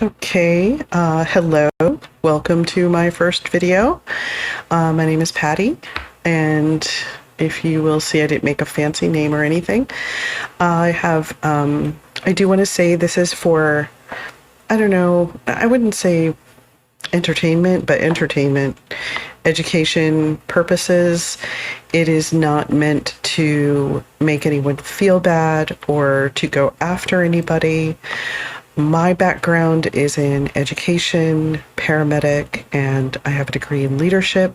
Okay, hello. Welcome to my first video. My name is Patty, and if you will see, I didn't make a fancy name or anything. I do want to say this is for, I don't know, I wouldn't say entertainment, but entertainment, education purposes. It is not meant to make anyone feel bad or to go after anybody. My background is in education, paramedic, and I have a degree in leadership.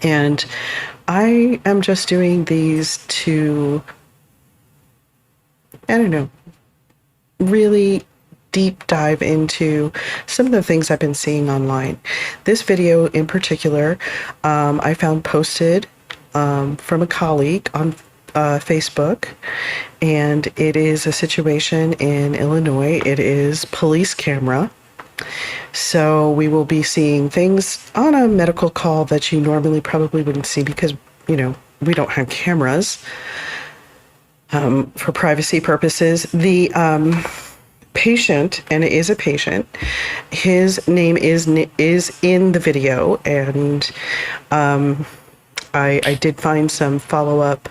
And I am just doing these to, I don't know, really deep dive into some of the things I've been seeing online. This video in particular, I found posted from a colleague on Facebook, and it is a situation in Illinois. It is police camera. So we will be seeing things on a medical call that you normally probably wouldn't see because, you know, we don't have cameras for privacy purposes. The patient, and it is a patient, his name is in the video, and I did find some follow-up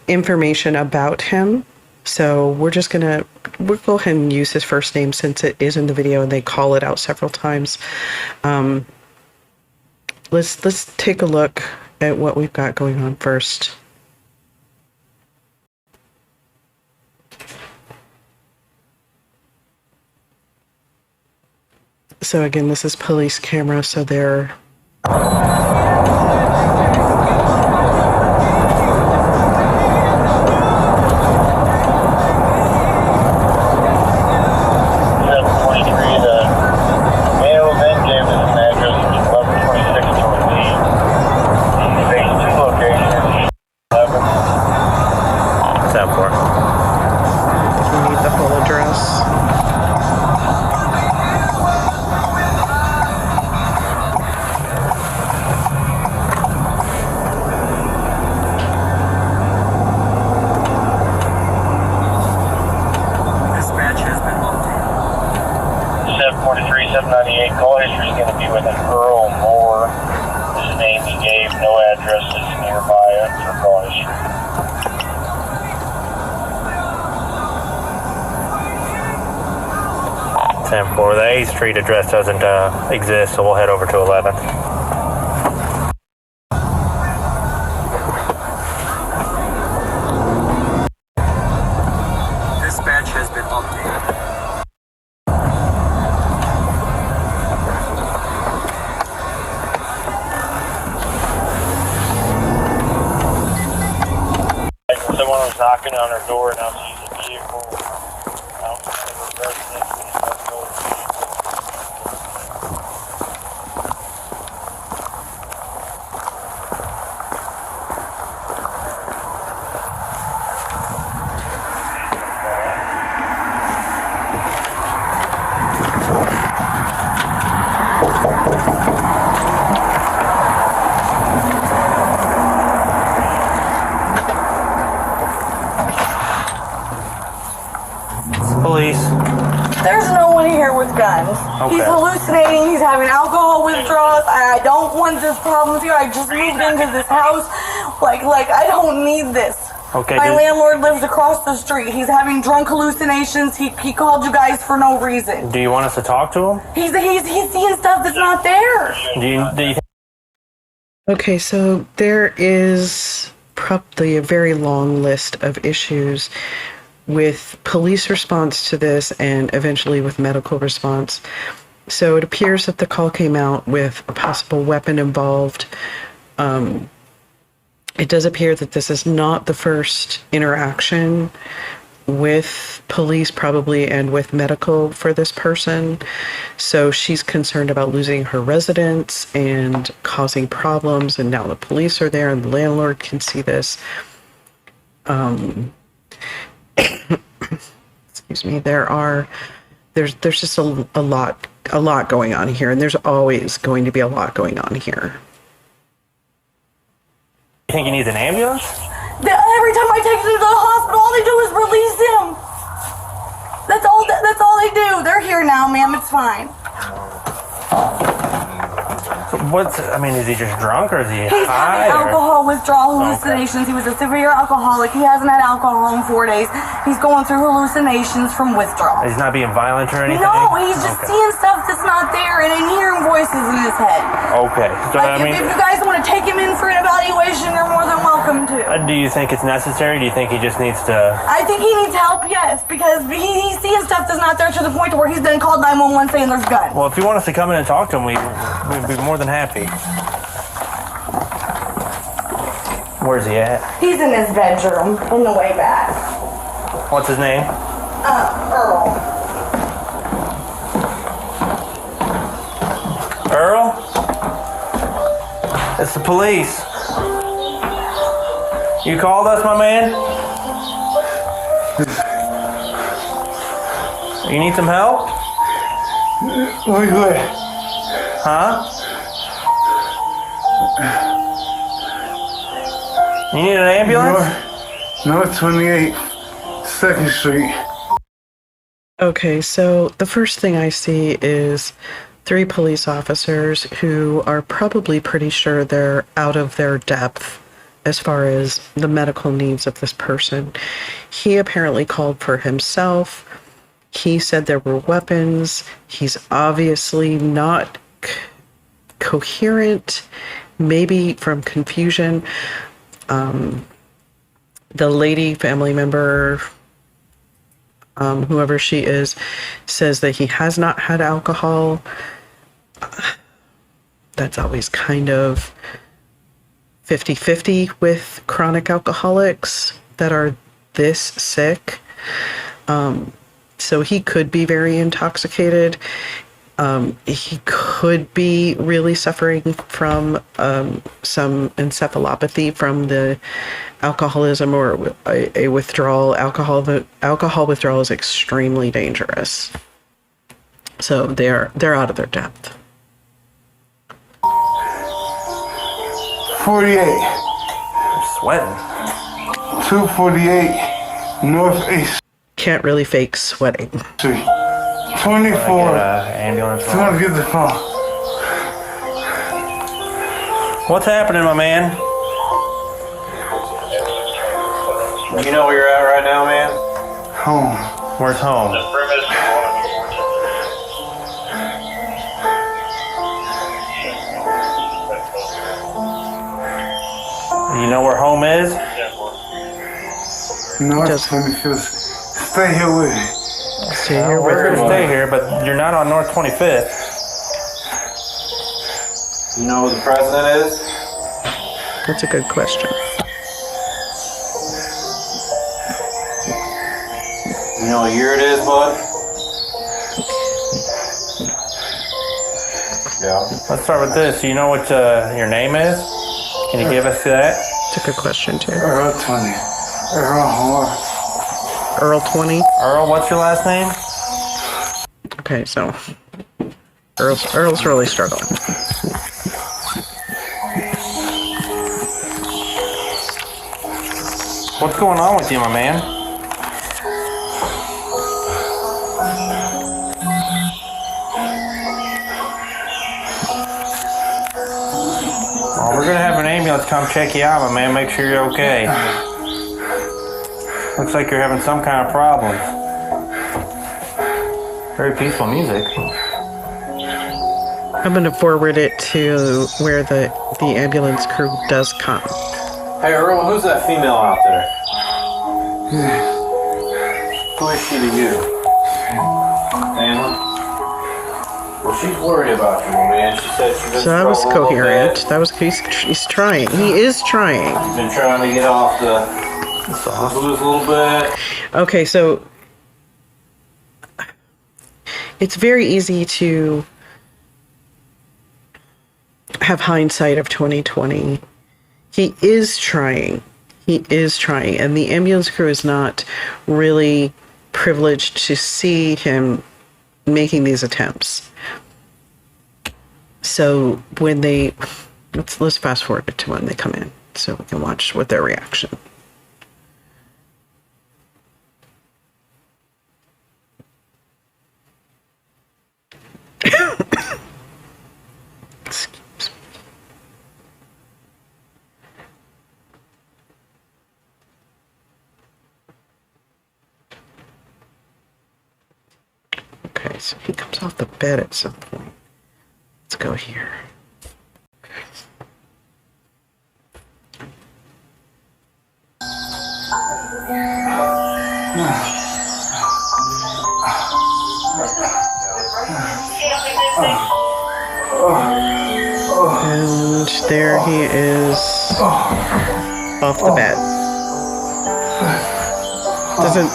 information about him. So we'll go ahead and use his first name since it is in the video and they call it out several times. Let's take a look at what we've got going on first. So again, this is police camera, so they're call history is going to be with an Earl Moore. This is the name he gave, no addresses nearby for call history. 10-4, the 8th Street address doesn't exist, so we'll head over to 11th. Dispatch has been updated. Someone was knocking on her door, and now sees a vehicle outside of her residence with a vehicle. Police. There's no one here with guns. Okay. He's hallucinating. He's having alcohol withdrawals. I don't want this problems here. I just moved into this house. Like I don't need this. Okay. My landlord lives across the street. He's having drunk hallucinations. He called you guys for no reason. Do you want us to talk to him? He's seeing stuff that's not there. Do you okay. So there is probably a very long list of issues with police response to this and eventually with medical response. So it appears that the call came out with a possible weapon involved. It does appear that this is not the first interaction with police probably and with medical for this person. So she's concerned about losing her residence and causing problems, and now the police are there and the landlord can see this. Excuse me, there's just a lot going on here, and there's always going to be a lot going on here. You think he needs an ambulance? Every time I take him to the hospital, all they do is release him. That's all they do. They're here now, ma'am. It's fine. Is he just drunk or is he He's high? having alcohol withdrawal hallucinations. He was a severe alcoholic. He hasn't had alcohol in 4 days. He's going through hallucinations from withdrawal. He's not being violent or anything? No, he's just seeing stuff that's not there and hearing voices in his head. Okay. So, Like, if you guys want to take him in for an evaluation, you're more than welcome to. do you think it's necessary? Do you think he just needs to... I think he needs help, yes, because he's seeing stuff that's not there to the point where he's been called 911 saying there's guns. Well, if you want us to come in and talk to him, we'd be more than happy. Where's he at? He's in his bedroom on the way back. What's his name? Earl. Earl? It's the police. You called us, my man? You need some help? Where you at? Huh? You need an ambulance? North 28th, 2nd Street. Okay, so the first thing I see is 3 police officers who are probably pretty sure they're out of their depth as far as the medical needs of this person. He apparently called for himself. He said there were weapons. He's obviously not coherent, maybe from confusion. The lady, family member, whoever she is, says that he has not had alcohol. That's always kind of 50-50 with chronic alcoholics that are this sick. So he could be very intoxicated. He could be really suffering from some encephalopathy from the alcoholism or a withdrawal. Alcohol withdrawal is extremely dangerous. So they're out of their depth. 48. Sweating. 248 North 8th Can't really fake sweating. Street. 24. Ambulance. It's gonna get the phone. What's happening, my man? You know where you're at right now, man? Home. Where's home? The premise You know where home is? North Just- 25th. Stay here with me. Stay here We're with gonna me. stay here, but you're not on North 25th. You know who the president is? That's a good question. You know what year it is, bud? Yeah. Let's start with this. You know what your name is? Can you give us that? It's a good question, too. Earl 20. Earl Moore. Earl 20. Earl, what's your last name? Okay, so Earl's really struggling. What's going on with you, my man? Well, we're gonna have an ambulance come check you out, my man. Make sure you're okay. Looks like you're having some kind of problems. Very peaceful music. I'm going to forward it to where the ambulance crew does come. Hey, Earl, who's that female out there? Who is she to you? Family? Well, she's worried about you, man. She said she's been So that was struggling a little coherent. bit. That was he's trying. He is trying. She's been trying to get off the booze a little bit. Okay, so it's very easy to have hindsight of 2020. He is trying. He is trying. And the ambulance crew is not really privileged to see him making these attempts. So when they, let's fast forward to when they come in so we can watch what their reaction. so he comes off the bed at some point. Let's go here. And there he is off the bed.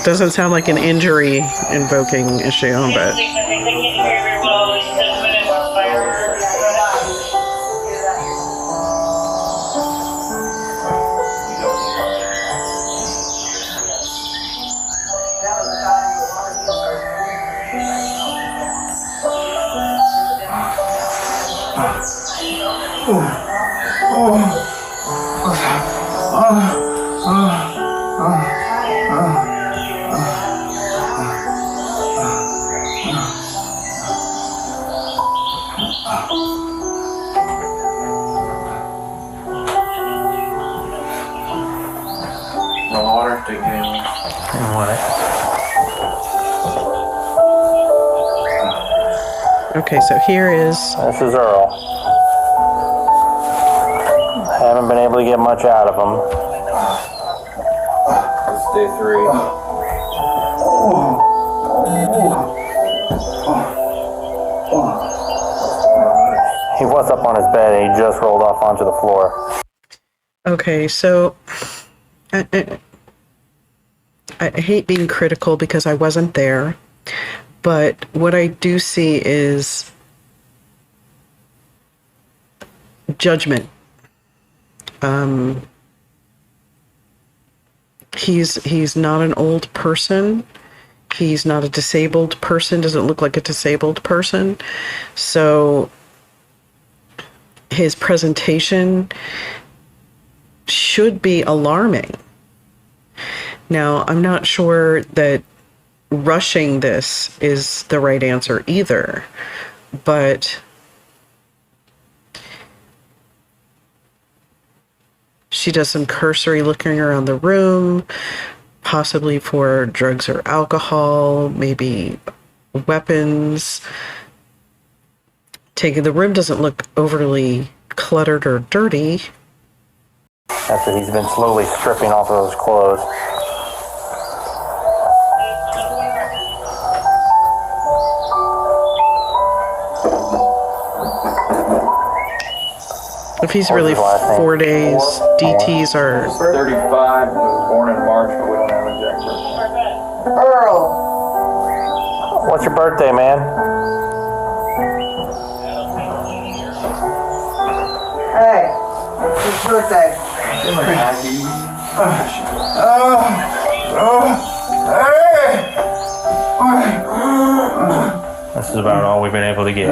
Doesn't sound like an injury invoking issue, but The water to get okay, so here is This is Earl. Haven't been able to get much out of him. This is day 3. He was up on his bed and he just rolled off onto the floor. okay, so I hate being critical because I wasn't there, but what I do see is judgment. He's not an old person. He's not a disabled person. Doesn't look like a disabled person. So his presentation should be alarming. Now, I'm not sure that rushing this is the right answer either, but she does some cursory looking around the room, possibly for drugs or alcohol, maybe weapons. The room doesn't look overly cluttered or dirty. After he's been slowly stripping off of those clothes. If he's really 4 days, DTs are... 35, was born in March, but we don't have a exact birthday. Earl. What's your birthday, man? Hey, it's his birthday. This is about all we've been able to get.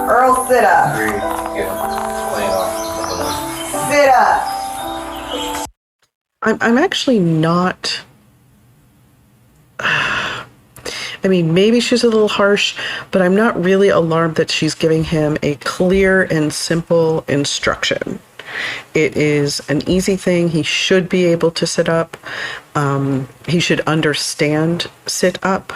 Earl, sit up. Sit up. I'm actually not... I mean, maybe she's a little harsh, but I'm not really alarmed that she's giving him a clear and simple instruction. It is an easy thing. He should be able to sit up. He should understand sit up.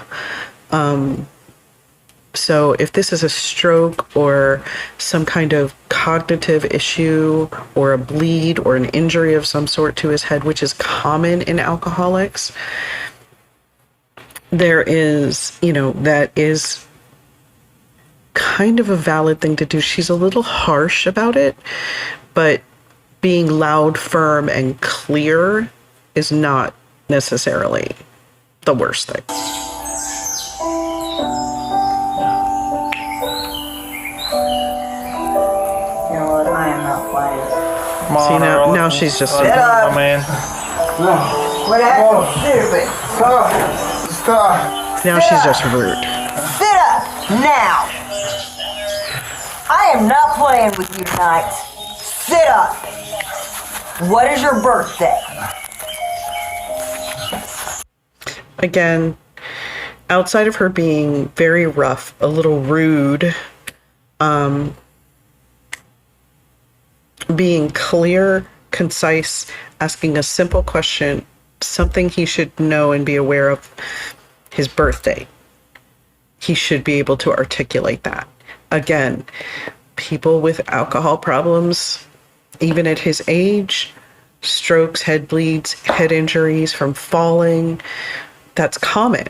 So if this is a stroke or some kind of cognitive issue or a bleed or an injury of some sort to his head, which is common in alcoholics, there is, that is kind of a valid thing to do. She's a little harsh about it, but being loud, firm, and clear is not necessarily the worst thing. You know what? I am not playing. Come on, See, Earl. now she's just... Sit up. Oh, man. What happened? Stupid. Stop. Now she's just rude. Sit up now. I am not playing with you tonight. Sit up. What is your birthday? Again, outside of her being very rough, a little rude, being clear, concise, asking a simple question, something he should know and be aware of, his birthday. he should be able to articulate that. Again, people with alcohol problems, even at his age, strokes, head bleeds, head injuries from falling, that's common.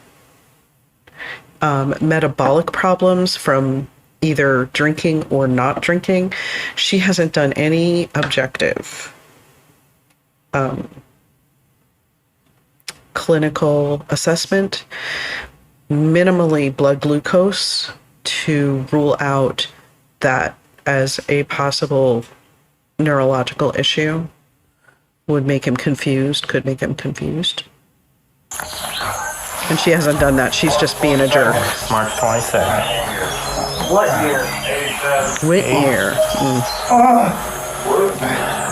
Metabolic problems from either drinking or not drinking. She hasn't done any objective clinical assessment, minimally blood glucose to rule out that as a possible neurological issue. Would make him confused, could make him confused. And she hasn't done that. She's just being a jerk. March 22nd. What year? What year?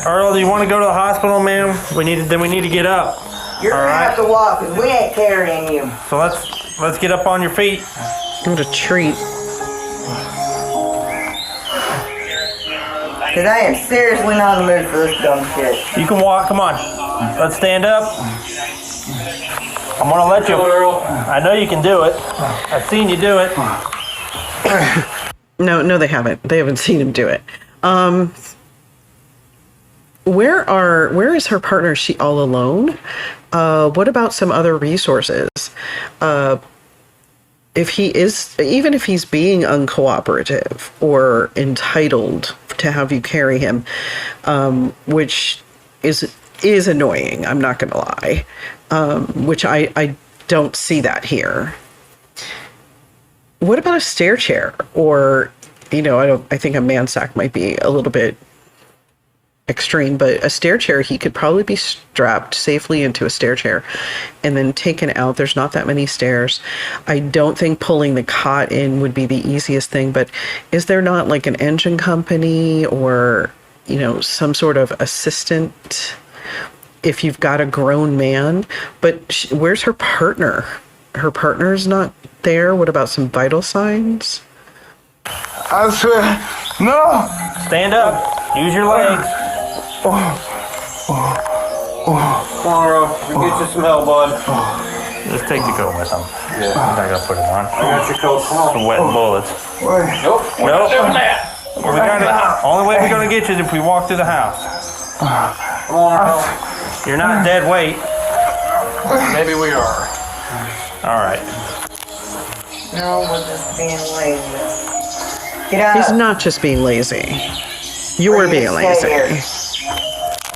Earl, do you want to go to the hospital, ma'am? We need to get up. You're All gonna right. have to walk because we ain't carrying you. So let's get up on your feet. What a treat. Because I am seriously not in the mood for this dumb shit. You can walk. Come on. Let's stand up. I'm gonna let you. I know you can do it. I've seen you do it. No, they haven't. They haven't seen him do it. Where is her partner? Is she all alone? What about some other resources? Even if he's being uncooperative or entitled to have you carry him, which is annoying, I'm not gonna lie, which I don't see that here. What about a stair chair? Or, I think a man sack might be a little bit extreme, but a stair chair, he could probably be strapped safely into a stair chair and then taken out. There's not that many stairs. I don't think pulling the cot in would be the easiest thing, but is there not like an engine company or, some sort of assistant if you've got a grown man? But where's her partner? Her partner's not there. What about some vital signs? I swear, no. Stand up. Use your legs. Come on, Earl. We get you some help, bud. Just take the coat with him. Yeah. I'm not gonna put it on. I got your coat. Come on. Some wet bullets. Nope. We're not doing that. Only way we're gonna get you is if we walk through the house. Come on, Earl. You're not dead weight. Maybe we are. All right. No, we're just being lazy. Get out. He's not just being lazy. You're being lazy.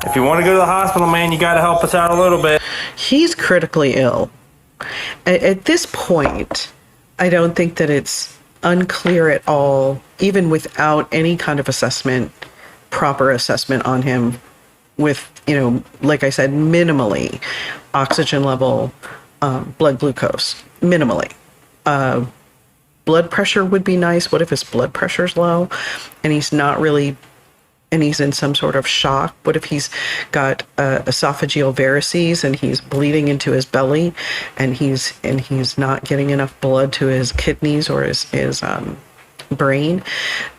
If you want to go to the hospital, man, you got to help us out a little bit. He's critically ill. At this point, I don't think that it's unclear at all, even without any kind of assessment, proper assessment on him with, like I said, minimally oxygen level, blood glucose, minimally. Blood pressure would be nice. What if his blood pressure's low and he's not really, and he's in some sort of shock? What if he's got esophageal varices and he's bleeding into his belly and he's not getting enough blood to his kidneys or his brain?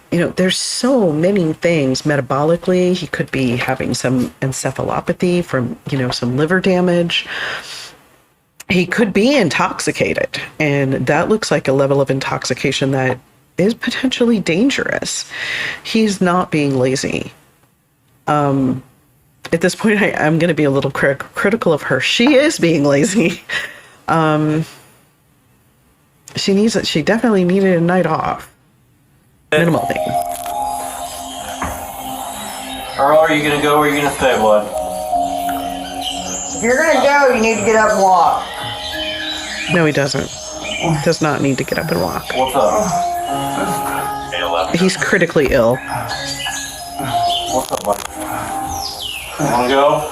There's so many things. Metabolically, he could be having some encephalopathy from, some liver damage. He could be intoxicated, and that looks like a level of intoxication that is potentially dangerous. He's not being lazy. At this point, I'm going to be a little critical of her. She is being lazy. She definitely needed a night off. Minimally. Earl, are you gonna go or are you gonna stay, bud? If you're gonna go, you need to get up and walk. No, he doesn't. Does not need to get up and walk. What's up? He's critically ill. What's up, bud? You wanna go?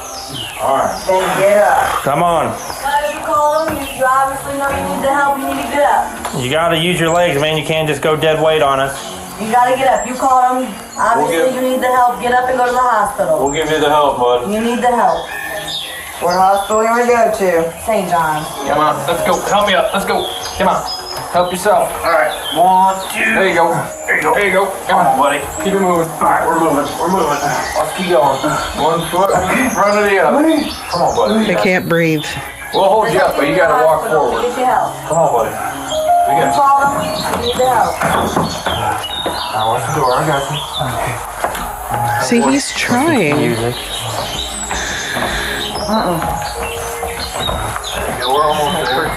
Alright. Then get up. Come on. If you call them, you obviously know you need the help, you need to get up. You got to use your legs, man. You can't just go dead weight on us. You gotta get up. You call them, obviously you need the help, get up and go to the hospital. We'll give you the help, bud. You need the help. What hospital you wanna go to? St. John's. Come on, let's go. Help me up. Let's go. Come on. Help yourself. Alright. 1, 2. There you go. There you go. There you go. Come on, buddy. Keep it moving. Alright, we're moving. We're moving. Let's keep going. 1 foot in front of the other. Come on, buddy. They can't breathe. We'll hold you up, but you gotta walk forward. Get your help. Come on, buddy. We You got you. call them, you need the help. I'll watch the door. I got you. See, he's trying. Music. Yeah, we're almost there.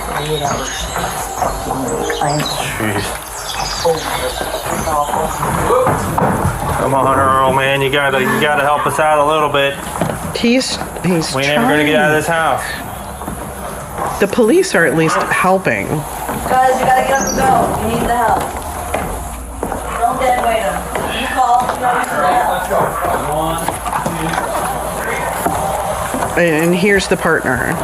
Jeez. Come on, Earl, man. You gotta help us out a little bit. He's We ain't trying. never gonna get out of this house. The police are at least helping. Guys, you gotta get up and go. You need the help. Don't dead weight them. You call, you know you need help. Let's go. 1, 2. And here's the partner.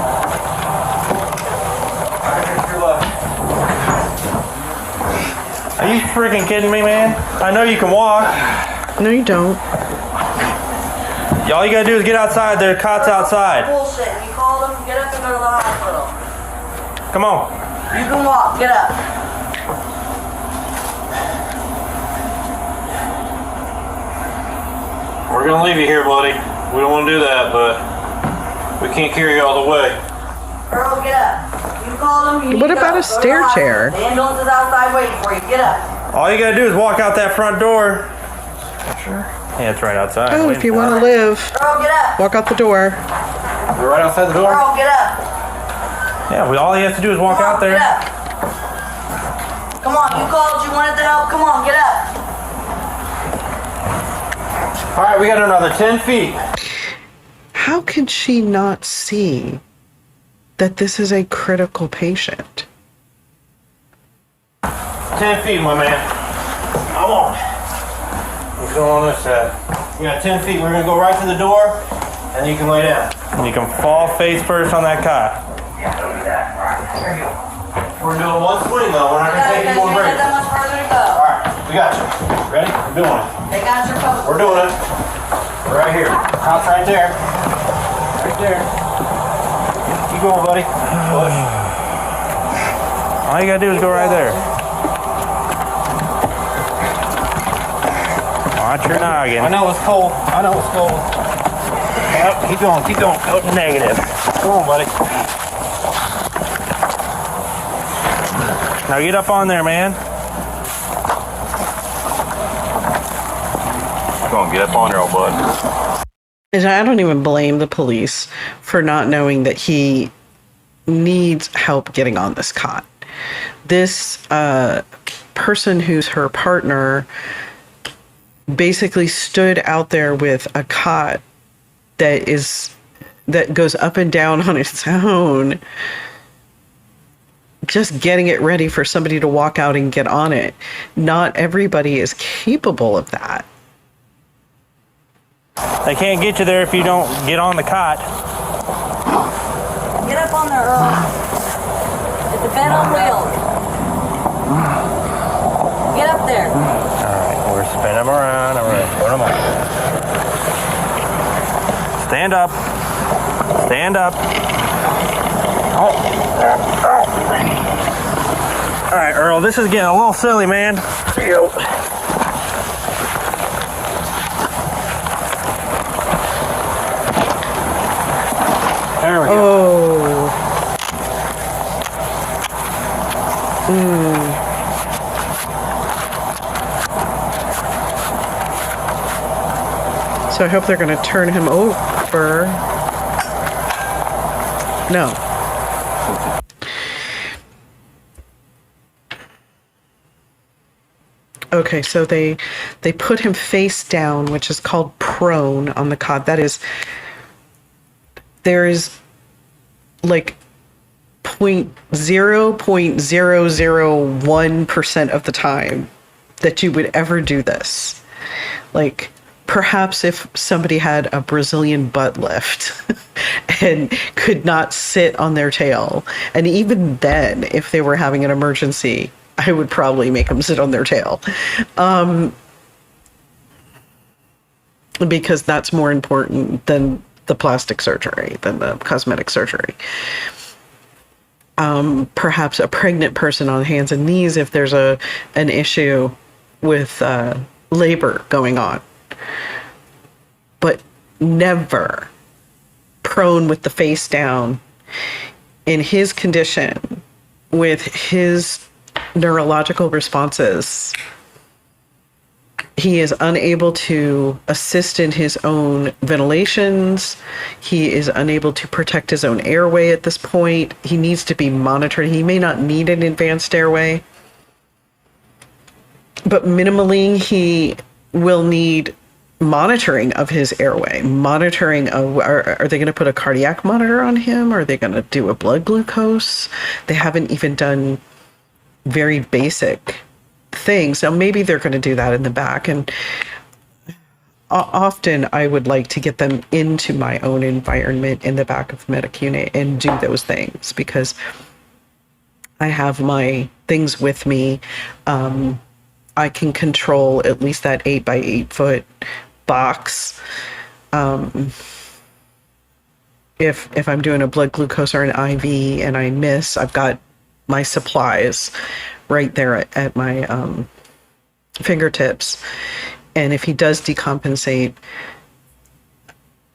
Are you freaking kidding me, man? I know you can walk. No, you don't. All you gotta do is get outside. There are cots outside. Bullshit. You call them, get up and go to the hospital. Come on. You can walk, get up. We're gonna leave you here, buddy. We don't want to do that, but we can't carry you all the way. Earl, get up. You call them, you need What to about go. a Go to the stair hospital. chair? The ambulance is outside waiting for you. Get up. All you gotta do is walk out that front door. Sure. Yeah, it's right outside. Oh, if you want to live, Earl, get up. walk out the door. We're right outside the door. Earl, get up. Yeah, all you have to do is walk Come on, out there. Get up. Come on, you called, you wanted the help. Come on, get up. All right, we got another 10 feet. How can she not see that this is a critical patient? 10 feet, my man. Come on. Let's go on this side. We got 10 feet. We're gonna go right to the door, and you can lay down. And you can fall face first on that cot. We're doing one swing though. We're not gonna take any Because more you got breaks. that much further to go. All right, we got you. Ready? We're doing it. They got your coat. We're doing it. We're right here. House right there. Right there. Keep going, buddy. Push. All you gotta do is go right there. Watch your noggin. I know it's cold. I know it's cold. Yep, keep going, keep going. Oh, negative. Come on, buddy. Now get up on there, man. Come on, get up on there, old bud. And I don't even blame the police for not knowing that he needs help getting on this cot. This person who's her partner basically stood out there with a cot that goes up and down on its own, just getting it ready for somebody to walk out and get on it. Not everybody is capable of that. They can't get you there if you don't get on the cot. Get up on there, Earl. It's a bed on wheels. Get up there. Alright, we're spinning them around. Alright, put them up. Stand up. Stand up. Alright, Earl, this is getting a little silly, man. There you go. There we go. Oh. So I hope they're going to turn him over. No. Okay, so they put him face down, which is called prone on the cot. That is, there is like 0.001% of the time that you would ever do this. Like, perhaps if somebody had a Brazilian butt lift and could not sit on their tail, and even then, if they were having an emergency, I would probably make them sit on their tail. Because that's more important than the plastic surgery, than the cosmetic surgery. Perhaps a pregnant person on hands and knees if there's an issue with labor going on. But never prone with the face down in his condition, with his neurological responses. He is unable to assist in his own ventilations. He is unable to protect his own airway at this point. He needs to be monitored. He may not need an advanced airway, but minimally he will need monitoring of his airway. Monitoring of, are they going to put a cardiac monitor on him? Are they going to do a blood glucose? They haven't even done very basic things. Now maybe they're going to do that in the back, and often I would like to get them into my own environment in the back of Medic Unit and do those things, because I have my things with me. I can control at least that 8 by 8 foot box. If I'm doing a blood glucose or an IV and I miss, I've got my supplies right there at my fingertips. And if he does decompensate,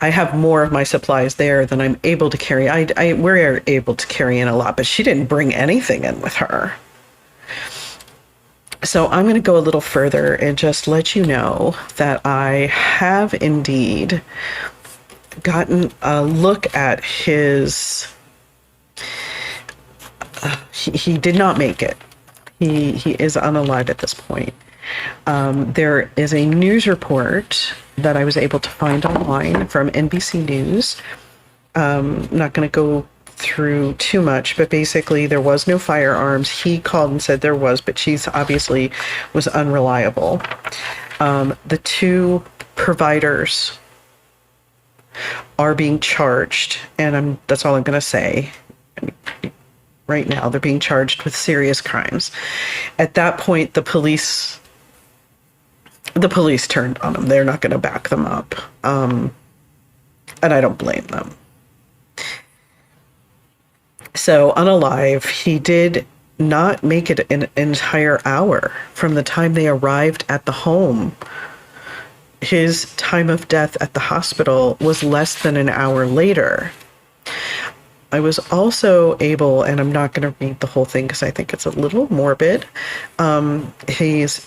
I have more of my supplies there than I'm able to carry. We're able to carry in a lot, but she didn't bring anything in with her. So I'm going to go a little further and just let you know that I have indeed gotten a look at his... he did not make it. He is unalive at this point. There is a news report that I was able to find online from NBC News. I'm not going to go through too much, but basically there was no firearms. He called and said there was, but she's obviously was unreliable. The two providers are being charged, and that's all I'm going to say. Right now, they're being charged with serious crimes. At that point, the police turned on them. They're not going to back them up. And I don't blame them. So, unalive, he did not make it an entire hour from the time they arrived at the home. His time of death at the hospital was less than an hour later. I was also able, and I'm not going to read the whole thing because I think it's a little morbid. His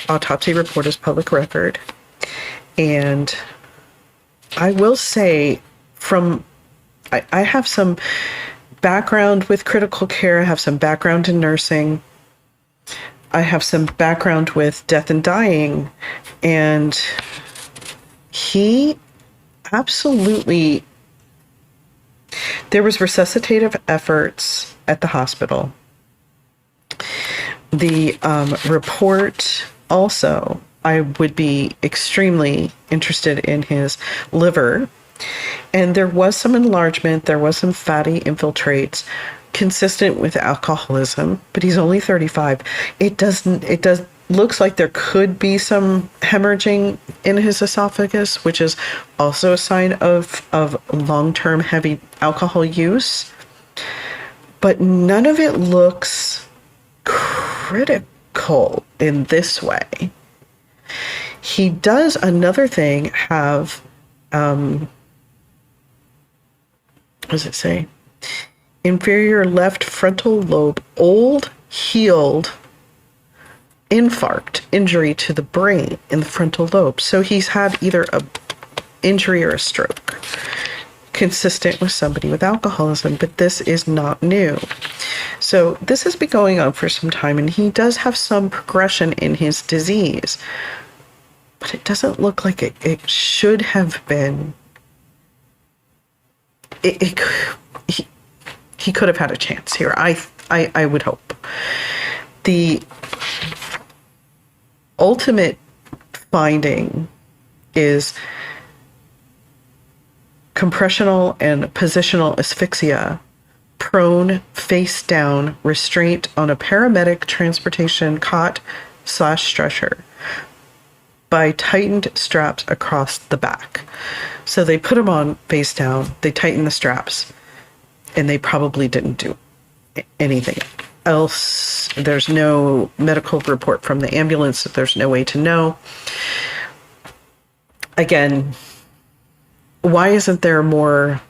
autopsy report is public record. And I will say, I have some background with critical care. I have some background in nursing. I have some background with death and dying. And he absolutely... There was resuscitative efforts at the hospital. The report also, I would be extremely interested in his liver. And there was some enlargement. There was some fatty infiltrates consistent with alcoholism, but he's only 35. It looks like there could be some hemorrhaging in his esophagus, which is also a sign of long-term heavy alcohol use. But none of it looks critical in this way. He does, another thing, have, what does it say? Inferior left frontal lobe, old, healed, injury to the brain in the frontal lobe. So he's had either a injury or a stroke, consistent with somebody with alcoholism, but this is not new. So this has been going on for some time, and he does have some progression in his disease, but it doesn't look like it should have been. He could have had a chance here. I would hope. The ultimate finding is compressional and positional asphyxia, prone, face down, restraint on a paramedic transportation cot/stretcher by tightened straps across the back. So they put him on face down, they tightened the straps, and they probably didn't do anything else. There's no medical report from the ambulance, so there's no way to know. Again, why isn't there more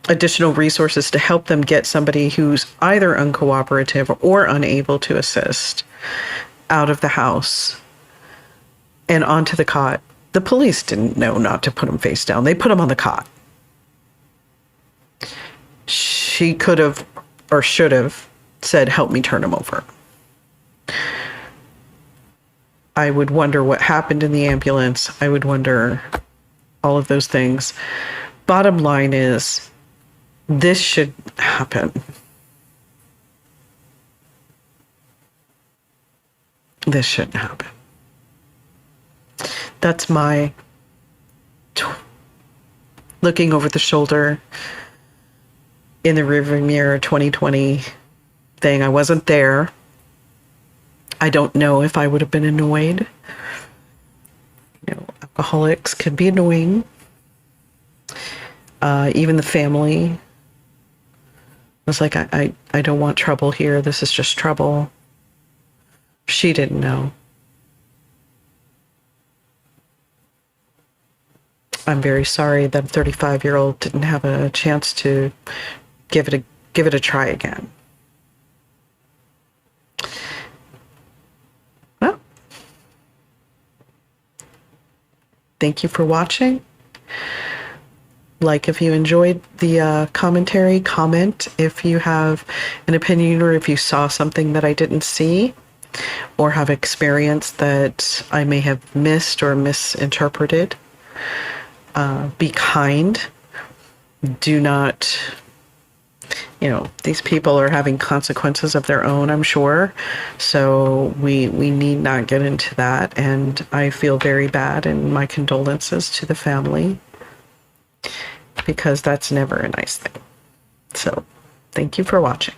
additional resources to help them get somebody who's either uncooperative or unable to assist out of the house and onto the cot. The police didn't know not to put him face down. They put him on the cot. She could have or should have said, help me turn him over. I would wonder what happened in the ambulance. I would wonder all of those things. Bottom line is, this should happen. This shouldn't happen. That's my looking over the shoulder in the rearview mirror 2020 thing. I wasn't there. I don't know if I would have been annoyed. You know, alcoholics can be annoying. Even the family. I was like, I don't want trouble here. This is just trouble. She didn't know. I'm very sorry that a 35-year-old didn't have a chance to give it a try again. Well, thank you for watching. Like if you enjoyed the commentary, comment if you have an opinion or if you saw something that I didn't see or have experience that I may have missed or misinterpreted. Be kind. Do not, these people are having consequences of their own, I'm sure. So we need not get into that. And I feel very bad, and my condolences to the family, because that's never a nice thing. So thank you for watching.